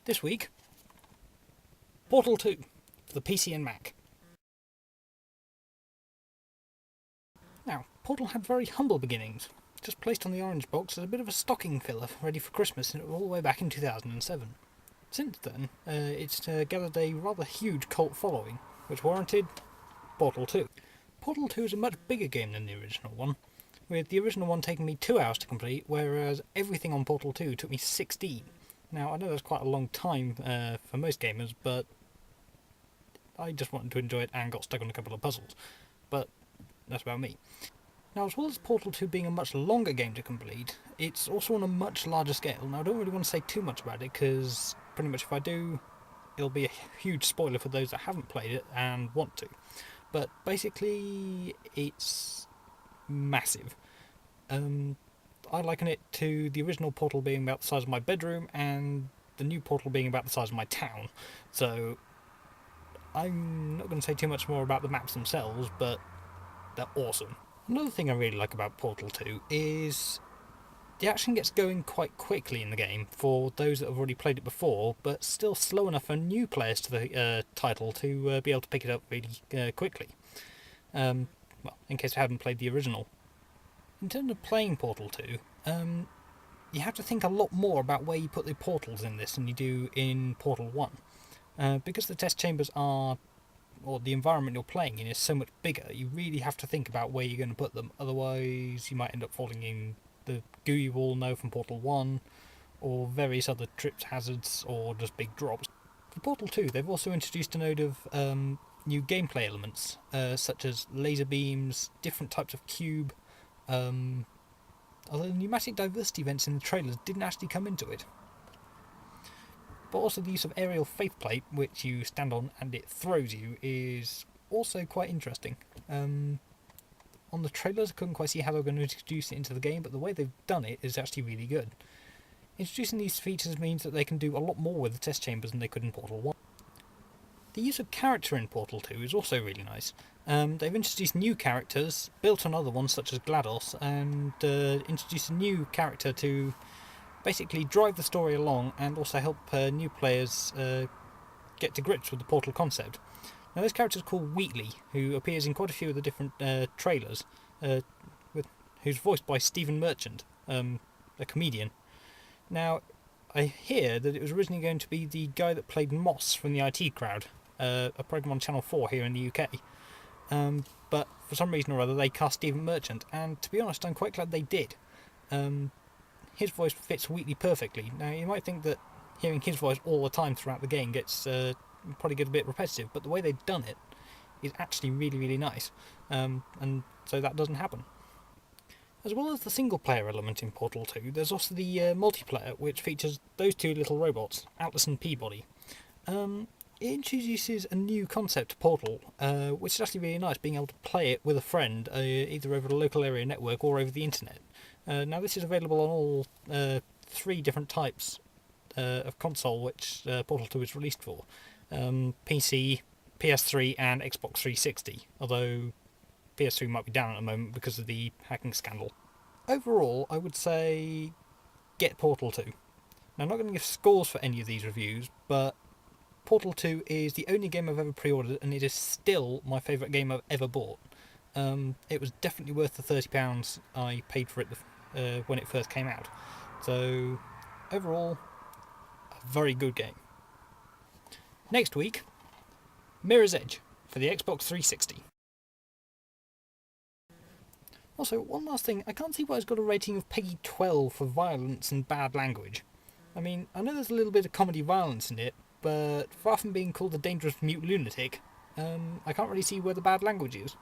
This week, Portal 2 for the PC and Mac. Now, Portal had very humble beginnings, just placed on the orange box as a bit of a stocking filler ready for Christmas all the way back in 2007. Since then, it's gathered a rather huge cult following, which warranted Portal 2. Portal 2 is a much bigger game than the original one, with the original one taking me 2 hours to complete, whereas everything on Portal 2 took me 16. Now, I know that's quite a long time for most gamers, but I just wanted to enjoy it and got stuck on a couple of puzzles. But that's about me. Now, as well as Portal 2 being a much longer game to complete, it's also on a much larger scale. Now, I don't really want to say too much about it, because pretty much if I do, it'll be a huge spoiler for those that haven't played it and want to. But basically, it's massive. I liken it to the original Portal being about the size of my bedroom and the new Portal being about the size of my town. So I'm not going to say too much more about the maps themselves, but they're awesome. Another thing I really like about Portal 2 is the action gets going quite quickly in the game for those that have already played it before, but still slow enough for new players to the title to be able to pick it up really quickly. Well, in case I haven't played the original. In terms of playing Portal 2, you have to think a lot more about where you put the portals in this than you do in Portal 1. Because the test chambers are, or the environment you're playing in is so much bigger, you really have to think about where you're going to put them, otherwise you might end up falling in the goo you all know from Portal 1, or various other trips, hazards, or just big drops. For Portal 2, they've also introduced a load of new gameplay elements, such as laser beams, different types of cube, although the pneumatic diversity events in the trailers didn't actually come into it. But also the use of aerial faithplate, which you stand on and it throws you, is also quite interesting. On the trailers I couldn't quite see how they were going to introduce it into the game, but the way they've done it is actually really good. Introducing these features means that they can do a lot more with the test chambers than they could in Portal 1. The use of character in Portal 2 is also really nice. They've introduced new characters, built on other ones such as GLaDOS, and introduced a new character to basically drive the story along and also help new players get to grips with the Portal concept. Now, this character is called Wheatley, who appears in quite a few of the different trailers, who's voiced by Stephen Merchant, a comedian. Now, I hear that it was originally going to be the guy that played Moss from the IT Crowd, a programme on Channel 4 here in the UK. But for some reason or other they cast Stephen Merchant, and to be honest I'm quite glad they did. His voice fits Wheatley perfectly. Now you might think that hearing his voice all the time throughout the game gets probably get a bit repetitive, but the way they've done it is actually really, really nice, and so that doesn't happen. As well as the single player element in Portal 2, there's also the multiplayer, which features those two little robots, Atlas and Peabody. It introduces a new concept to Portal, which is actually really nice, being able to play it with a friend, either over the local area network or over the internet. Now this is available on all 3 different types of console which Portal 2 is released for. PC, PS3 and Xbox 360, although PS3 might be down at the moment because of the hacking scandal. Overall, I would say get Portal 2. Now, I'm not going to give scores for any of these reviews, but Portal 2 is the only game I've ever pre-ordered, and it is still my favourite game I've ever bought. It was definitely worth the £30 I paid for it when it first came out. So, overall, a very good game. Next week, Mirror's Edge for the Xbox 360. Also, one last thing, I can't see why it's got a rating of PEGI 12 for violence and bad language. I mean, I know there's a little bit of comedy violence in it, but far from being called a dangerous mute lunatic, I can't really see where the bad language is.